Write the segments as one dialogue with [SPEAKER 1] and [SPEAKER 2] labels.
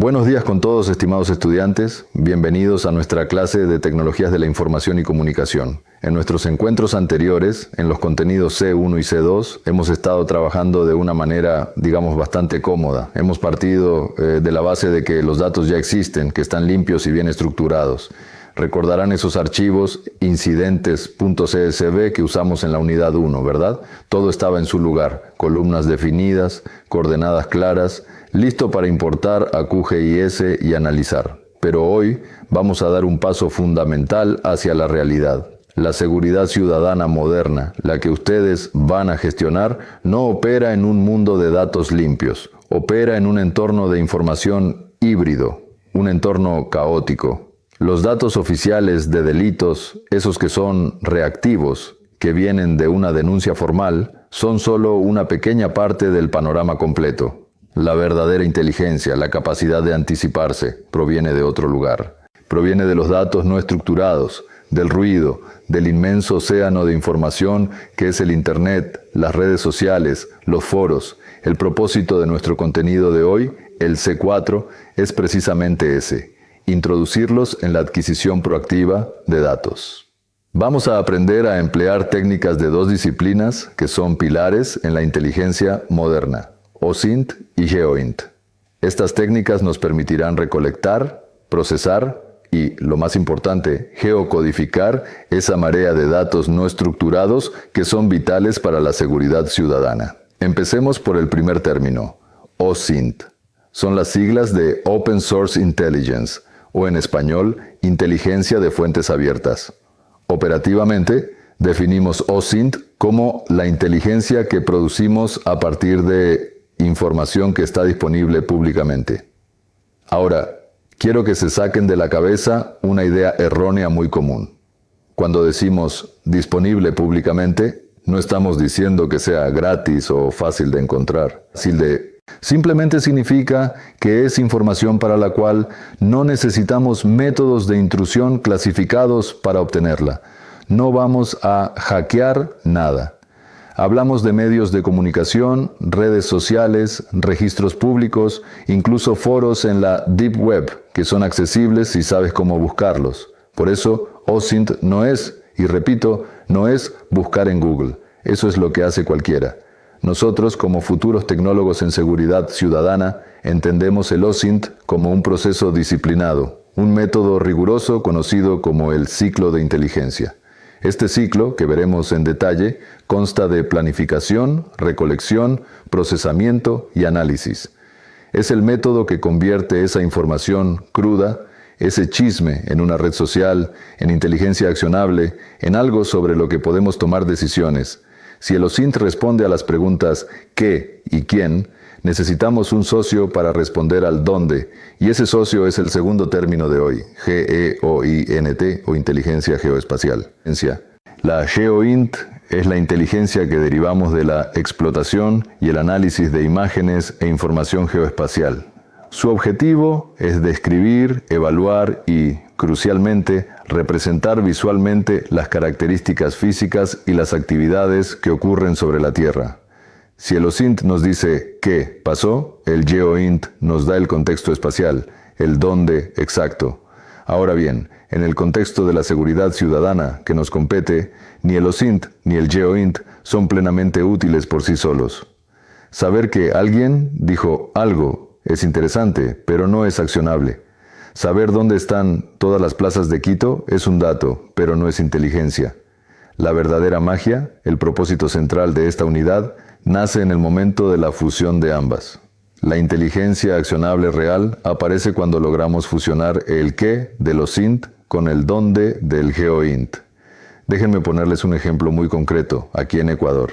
[SPEAKER 1] Buenos días con todos, estimados estudiantes. Bienvenidos a nuestra clase de Tecnologías de la Información y Comunicación. En nuestros encuentros anteriores, en los contenidos C1 y C2, hemos estado trabajando de una manera, digamos, bastante cómoda. Hemos partido de la base de que los datos ya existen, que están limpios y bien estructurados. Recordarán esos archivos incidentes.csv que usamos en la unidad 1, ¿verdad? Todo estaba en su lugar, columnas definidas, coordenadas claras, listo para importar a QGIS y analizar. Pero hoy vamos a dar un paso fundamental hacia la realidad. La seguridad ciudadana moderna, la que ustedes van a gestionar, no opera en un mundo de datos limpios. Opera en un entorno de información híbrido, un entorno caótico. Los datos oficiales de delitos, esos que son reactivos, que vienen de una denuncia formal, son solo una pequeña parte del panorama completo. La verdadera inteligencia, la capacidad de anticiparse, proviene de otro lugar. Proviene de los datos no estructurados, del ruido, del inmenso océano de información que es el Internet, las redes sociales, los foros. El propósito de nuestro contenido de hoy, el C4, es precisamente ese: introducirlos en la adquisición proactiva de datos. Vamos a aprender a emplear técnicas de dos disciplinas que son pilares en la inteligencia moderna: OSINT y GeoINT. Estas técnicas nos permitirán recolectar, procesar y, lo más importante, geocodificar esa marea de datos no estructurados que son vitales para la seguridad ciudadana. Empecemos por el primer término, OSINT. Son las siglas de Open Source Intelligence, o en español, inteligencia de fuentes abiertas. Operativamente, definimos OSINT como la inteligencia que producimos a partir de información que está disponible públicamente. Ahora, quiero que se saquen de la cabeza una idea errónea muy común. Cuando decimos disponible públicamente, no estamos diciendo que sea gratis o fácil de encontrar. Simplemente significa que es información para la cual no necesitamos métodos de intrusión clasificados para obtenerla. No vamos a hackear nada. Hablamos de medios de comunicación, redes sociales, registros públicos, incluso foros en la Deep Web, que son accesibles si sabes cómo buscarlos. Por eso, OSINT no es, y repito, no es buscar en Google. Eso es lo que hace cualquiera. Nosotros, como futuros tecnólogos en seguridad ciudadana, entendemos el OSINT como un proceso disciplinado, un método riguroso conocido como el ciclo de inteligencia. Este ciclo, que veremos en detalle, consta de planificación, recolección, procesamiento y análisis. Es el método que convierte esa información cruda, ese chisme en una red social, en inteligencia accionable, en algo sobre lo que podemos tomar decisiones. Si el OSINT responde a las preguntas ¿qué y quién?, necesitamos un socio para responder al dónde, y ese socio es el segundo término de hoy, GEOINT, o inteligencia geoespacial. La GeoINT es la inteligencia que derivamos de la explotación y el análisis de imágenes e información geoespacial. Su objetivo es describir, evaluar y, crucialmente, representar visualmente las características físicas y las actividades que ocurren sobre la Tierra. Si el OSINT nos dice qué pasó, el GeoINT nos da el contexto espacial, el dónde exacto. Ahora bien, en el contexto de la seguridad ciudadana que nos compete, ni el OSINT ni el GeoINT son plenamente útiles por sí solos. Saber que alguien dijo algo es interesante, pero no es accionable. Saber dónde están todas las plazas de Quito es un dato, pero no es inteligencia. La verdadera magia, el propósito central de esta unidad, nace en el momento de la fusión de ambas. La inteligencia accionable real aparece cuando logramos fusionar el qué del OSINT con el dónde del GeoINT. Déjenme ponerles un ejemplo muy concreto, aquí en Ecuador.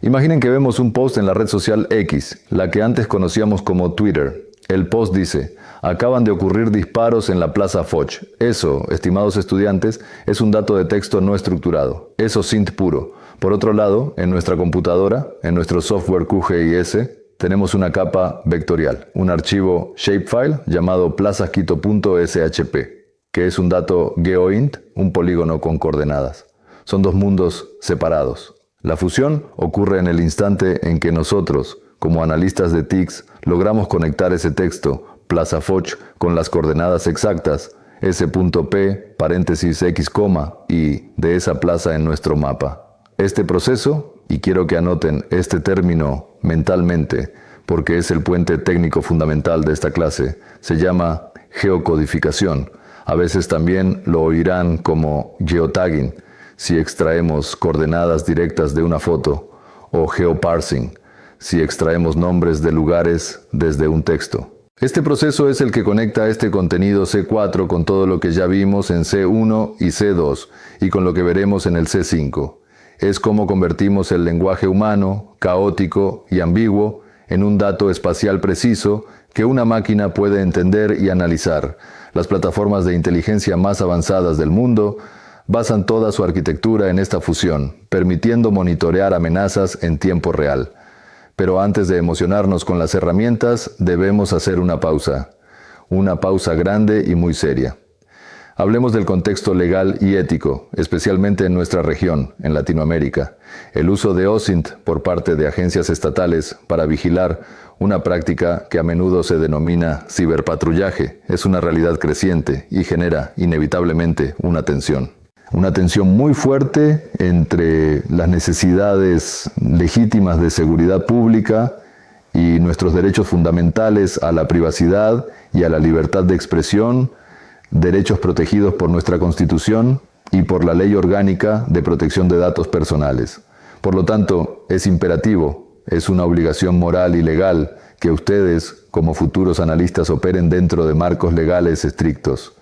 [SPEAKER 1] Imaginen que vemos un post en la red social X, la que antes conocíamos como Twitter. El post dice: acaban de ocurrir disparos en la Plaza Foch. Eso, estimados estudiantes, es un dato de texto no estructurado. Es OSINT puro. Por otro lado, en nuestra computadora, en nuestro software QGIS, tenemos una capa vectorial, un archivo shapefile llamado plazasquito.shp, que es un dato GeoINT, un polígono con coordenadas. Son dos mundos separados. La fusión ocurre en el instante en que nosotros, como analistas de TICS, logramos conectar ese texto, Plaza Foch con las coordenadas exactas, S.P, paréntesis X, y de esa plaza en nuestro mapa. Este proceso, y quiero que anoten este término mentalmente, porque es el puente técnico fundamental de esta clase, se llama geocodificación. A veces también lo oirán como geotagging, si extraemos coordenadas directas de una foto, o geoparsing, si extraemos nombres de lugares desde un texto. Este proceso es el que conecta este contenido C4 con todo lo que ya vimos en C1 y C2 y con lo que veremos en el C5. Es como convertimos el lenguaje humano, caótico y ambiguo, en un dato espacial preciso que una máquina puede entender y analizar. Las plataformas de inteligencia más avanzadas del mundo basan toda su arquitectura en esta fusión, permitiendo monitorear amenazas en tiempo real. Pero antes de emocionarnos con las herramientas, debemos hacer una pausa grande y muy seria. Hablemos del contexto legal y ético, especialmente en nuestra región, en Latinoamérica. El uso de OSINT por parte de agencias estatales para vigilar una práctica que a menudo se denomina ciberpatrullaje es una realidad creciente y genera inevitablemente una tensión. Una tensión muy fuerte entre las necesidades legítimas de seguridad pública y nuestros derechos fundamentales a la privacidad y a la libertad de expresión, derechos protegidos por nuestra Constitución y por la Ley Orgánica de Protección de Datos Personales. Por lo tanto, es imperativo, es una obligación moral y legal que ustedes, como futuros analistas, operen dentro de marcos legales estrictos.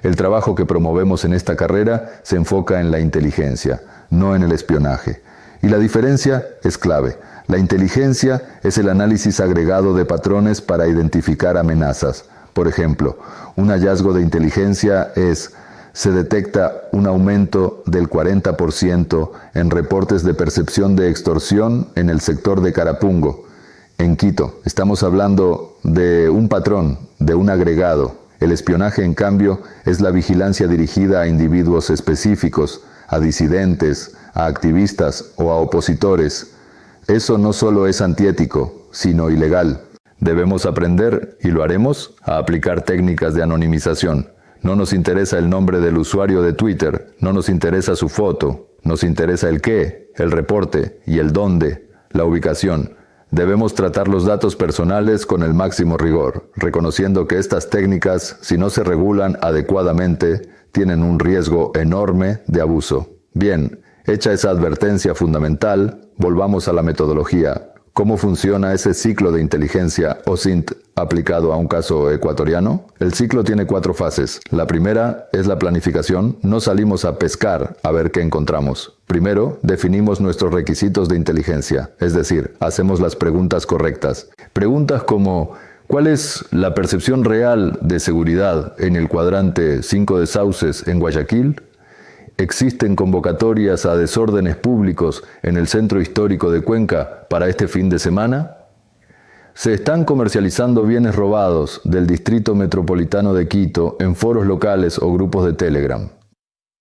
[SPEAKER 1] El trabajo que promovemos en esta carrera se enfoca en la inteligencia, no en el espionaje. Y la diferencia es clave. La inteligencia es el análisis agregado de patrones para identificar amenazas. Por ejemplo, un hallazgo de inteligencia se detecta un aumento del 40% en reportes de percepción de extorsión en el sector de Carapungo, en Quito. Estamos hablando de un patrón, de un agregado. El espionaje, en cambio, es la vigilancia dirigida a individuos específicos, a disidentes, a activistas o a opositores. Eso no solo es antiético, sino ilegal. Debemos aprender, y lo haremos, a aplicar técnicas de anonimización. No nos interesa el nombre del usuario de Twitter, no nos interesa su foto, nos interesa el qué, el reporte y el dónde, la ubicación. Debemos tratar los datos personales con el máximo rigor, reconociendo que estas técnicas, si no se regulan adecuadamente, tienen un riesgo enorme de abuso. Bien, hecha esa advertencia fundamental, volvamos a la metodología. ¿Cómo funciona ese ciclo de inteligencia OSINT aplicado a un caso ecuatoriano? El ciclo tiene 4 fases. La primera es la planificación. No salimos a pescar a ver qué encontramos. Primero, definimos nuestros requisitos de inteligencia, es decir, hacemos las preguntas correctas. Preguntas como, ¿cuál es la percepción real de seguridad en el cuadrante 5 de Sauces en Guayaquil? ¿Existen convocatorias a desórdenes públicos en el centro histórico de Cuenca para este fin de semana? ¿Se están comercializando bienes robados del Distrito Metropolitano de Quito en foros locales o grupos de Telegram?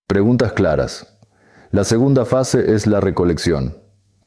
[SPEAKER 1] Preguntas claras. La segunda fase es la recolección.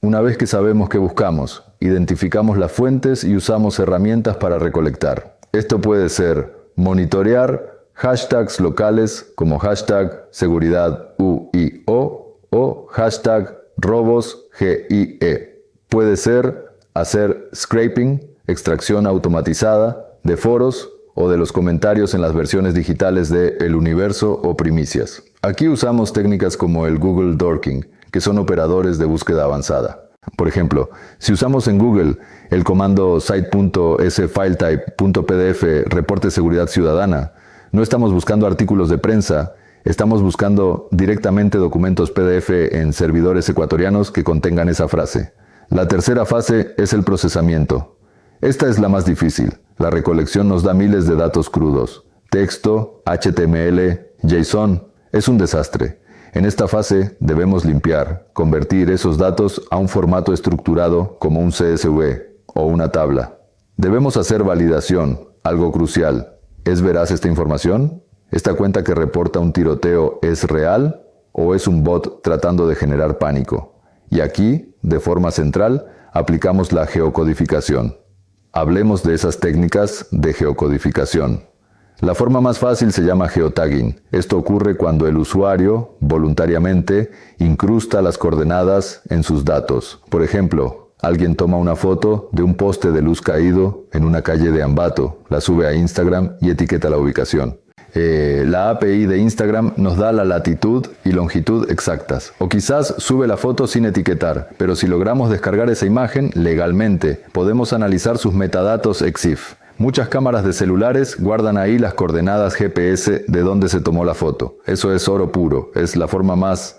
[SPEAKER 1] Una vez que sabemos qué buscamos, identificamos las fuentes y usamos herramientas para recolectar. Esto puede ser monitorear hashtags locales como hashtag seguridad UIO o hashtag robos GIE. Puede ser hacer scraping, extracción automatizada de foros o de los comentarios en las versiones digitales de El Universo o Primicias. Aquí usamos técnicas como el Google Dorking, que son operadores de búsqueda avanzada. Por ejemplo, si usamos en Google el comando site.sfiletype.pdf reporte seguridad ciudadana, no estamos buscando artículos de prensa, estamos buscando directamente documentos PDF en servidores ecuatorianos que contengan esa frase. La tercera fase es el procesamiento. Esta es la más difícil. La recolección nos da miles de datos crudos. Texto, HTML, JSON. Es un desastre. En esta fase debemos limpiar, convertir esos datos a un formato estructurado como un CSV o una tabla. Debemos hacer validación, algo crucial. ¿Es veraz esta información? ¿Esta cuenta que reporta un tiroteo es real o es un bot tratando de generar pánico? Y aquí, de forma central, aplicamos la geocodificación. Hablemos de esas técnicas de geocodificación. La forma más fácil se llama geotagging. Esto ocurre cuando el usuario, voluntariamente, incrusta las coordenadas en sus datos. Por ejemplo, alguien toma una foto de un poste de luz caído en una calle de Ambato, la sube a Instagram y etiqueta la ubicación. La API de Instagram nos da la latitud y longitud exactas. O quizás sube la foto sin etiquetar, pero si logramos descargar esa imagen legalmente, podemos analizar sus metadatos EXIF. Muchas cámaras de celulares guardan ahí las coordenadas GPS de donde se tomó la foto. Eso es oro puro, es la forma más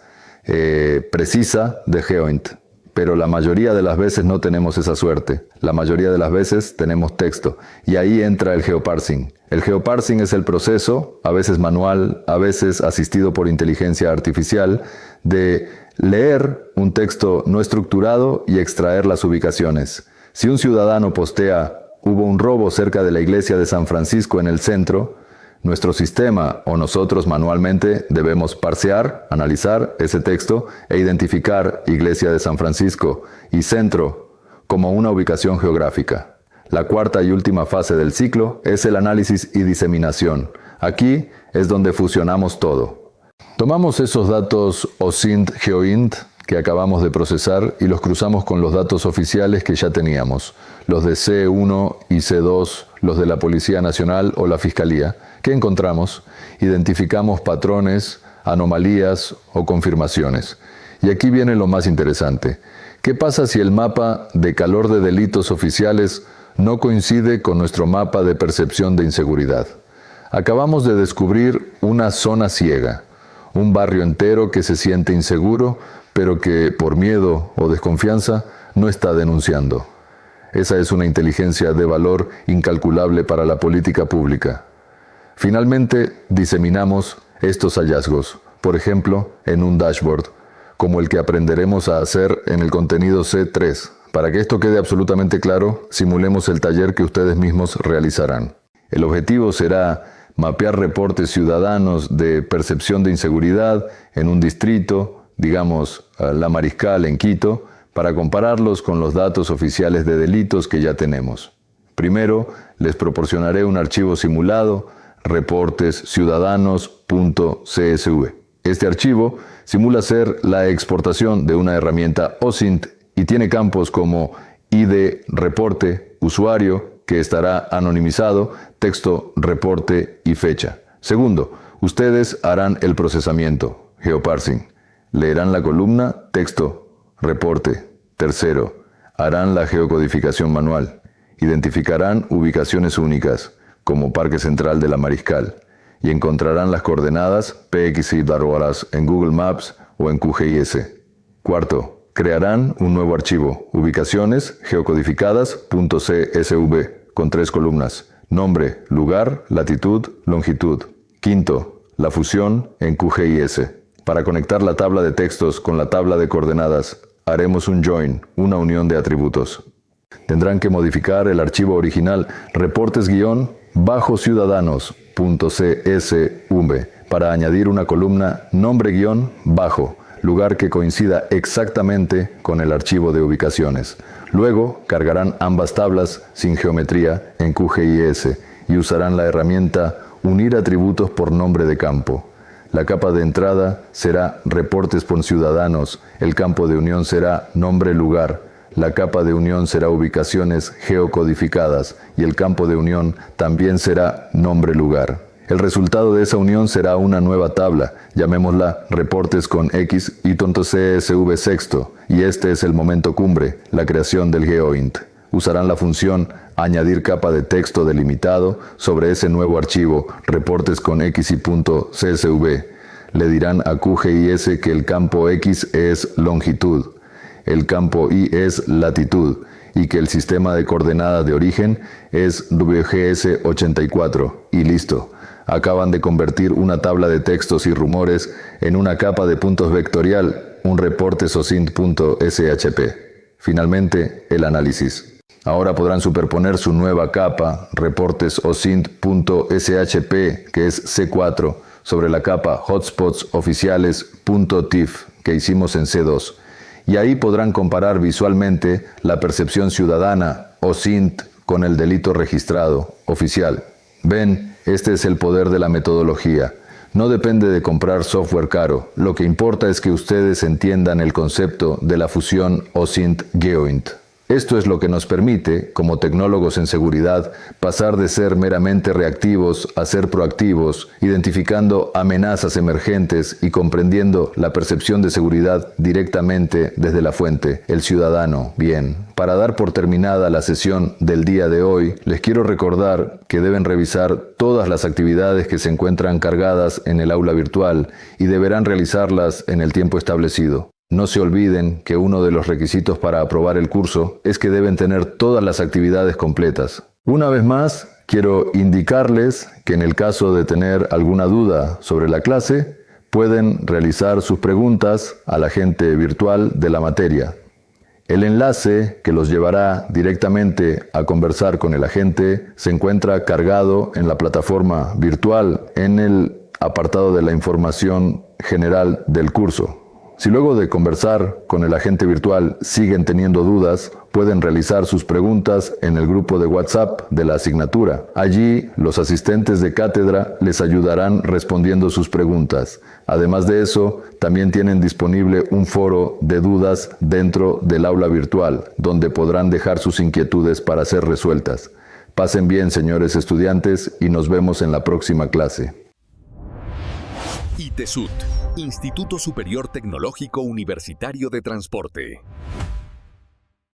[SPEAKER 1] precisa de GeoInt. Pero la mayoría de las veces no tenemos esa suerte. La mayoría de las veces tenemos texto. Y ahí entra el geoparsing. El geoparsing es el proceso, a veces manual, a veces asistido por inteligencia artificial, de leer un texto no estructurado y extraer las ubicaciones. Si un ciudadano postea "hubo un robo cerca de la iglesia de San Francisco en el centro", nuestro sistema o nosotros manualmente debemos parsear, analizar ese texto e identificar iglesia de San Francisco y centro como una ubicación geográfica. La cuarta y última fase del ciclo es el análisis y diseminación. Aquí es donde fusionamos todo. Tomamos esos datos OSINT GeoInt que acabamos de procesar y los cruzamos con los datos oficiales que ya teníamos, los de C1 y C2, los de la Policía Nacional o la Fiscalía. ¿Qué encontramos? Identificamos patrones, anomalías o confirmaciones. Y aquí viene lo más interesante. ¿Qué pasa si el mapa de calor de delitos oficiales no coincide con nuestro mapa de percepción de inseguridad? Acabamos de descubrir una zona ciega, un barrio entero que se siente inseguro, pero que por miedo o desconfianza no está denunciando. Esa es una inteligencia de valor incalculable para la política pública. Finalmente, diseminamos estos hallazgos, por ejemplo, en un dashboard, como el que aprenderemos a hacer en el contenido C3. Para que esto quede absolutamente claro, simulemos el taller que ustedes mismos realizarán. El objetivo será mapear reportes ciudadanos de percepción de inseguridad en un distrito, digamos La Mariscal en Quito, para compararlos con los datos oficiales de delitos que ya tenemos. Primero, les proporcionaré un archivo simulado, reportesciudadanos.csv. Este archivo simula ser la exportación de una herramienta OSINT y tiene campos como ID, reporte, usuario, que estará anonimizado, texto, reporte y fecha. Segundo, ustedes harán el procesamiento, geoparsing. Leerán la columna, texto, reporte. Tercero, harán la geocodificación manual. Identificarán ubicaciones únicas, como Parque Central de la Mariscal, y encontrarán las coordenadas PXY en Google Maps o en QGIS. Cuarto, crearán un nuevo archivo, ubicaciones geocodificadas.csv, con 3 columnas, nombre, lugar, latitud, longitud. Quinto, la fusión en QGIS. Para conectar la tabla de textos con la tabla de coordenadas, haremos un join, una unión de atributos. Tendrán que modificar el archivo original reportes-ciudadanos.csv para añadir una columna nombre-bajo, lugar que coincida exactamente con el archivo de ubicaciones. Luego cargarán ambas tablas sin geometría en QGIS y usarán la herramienta unir atributos por nombre de campo. La capa de entrada será reportes por ciudadanos, el campo de unión será nombre-lugar, la capa de unión será ubicaciones geocodificadas y el campo de unión también será nombre-lugar. El resultado de esa unión será una nueva tabla, llamémosla reportes con X y .csv sexto, y este es el momento cumbre, la creación del GeoInt. Usarán la función añadir capa de texto delimitado sobre ese nuevo archivo, reportes con X y .csv. Le dirán a QGIS que el campo X es longitud, el campo Y es latitud y que el sistema de coordenadas de origen es WGS 84 y listo. Acaban de convertir una tabla de textos y rumores en una capa de puntos vectorial, un reporte SOSINT.shp. Finalmente, el análisis. Ahora podrán superponer su nueva capa, reportes OSINT.shp, que es C4, sobre la capa hotspots oficiales.tif, que hicimos en C2. Y ahí podrán comparar visualmente la percepción ciudadana, OSINT, con el delito registrado, oficial. Ven, este es el poder de la metodología. No depende de comprar software caro. Lo que importa es que ustedes entiendan el concepto de la fusión OSINT-GEOINT. Esto es lo que nos permite, como tecnólogos en seguridad, pasar de ser meramente reactivos a ser proactivos, identificando amenazas emergentes y comprendiendo la percepción de seguridad directamente desde la fuente, el ciudadano. Bien, para dar por terminada la sesión del día de hoy, les quiero recordar que deben revisar todas las actividades que se encuentran cargadas en el aula virtual y deberán realizarlas en el tiempo establecido. No se olviden que uno de los requisitos para aprobar el curso es que deben tener todas las actividades completas. Una vez más, quiero indicarles que en el caso de tener alguna duda sobre la clase, pueden realizar sus preguntas al agente virtual de la materia. El enlace que los llevará directamente a conversar con el agente se encuentra cargado en la plataforma virtual en el apartado de la información general del curso. Si luego de conversar con el agente virtual siguen teniendo dudas, pueden realizar sus preguntas en el grupo de WhatsApp de la asignatura. Allí, los asistentes de cátedra les ayudarán respondiendo sus preguntas. Además de eso, también tienen disponible un foro de dudas dentro del aula virtual, donde podrán dejar sus inquietudes para ser resueltas. Pasen bien, señores estudiantes, y nos vemos en la próxima clase.
[SPEAKER 2] ITESUT, Instituto Superior Tecnológico Universitario de Transporte.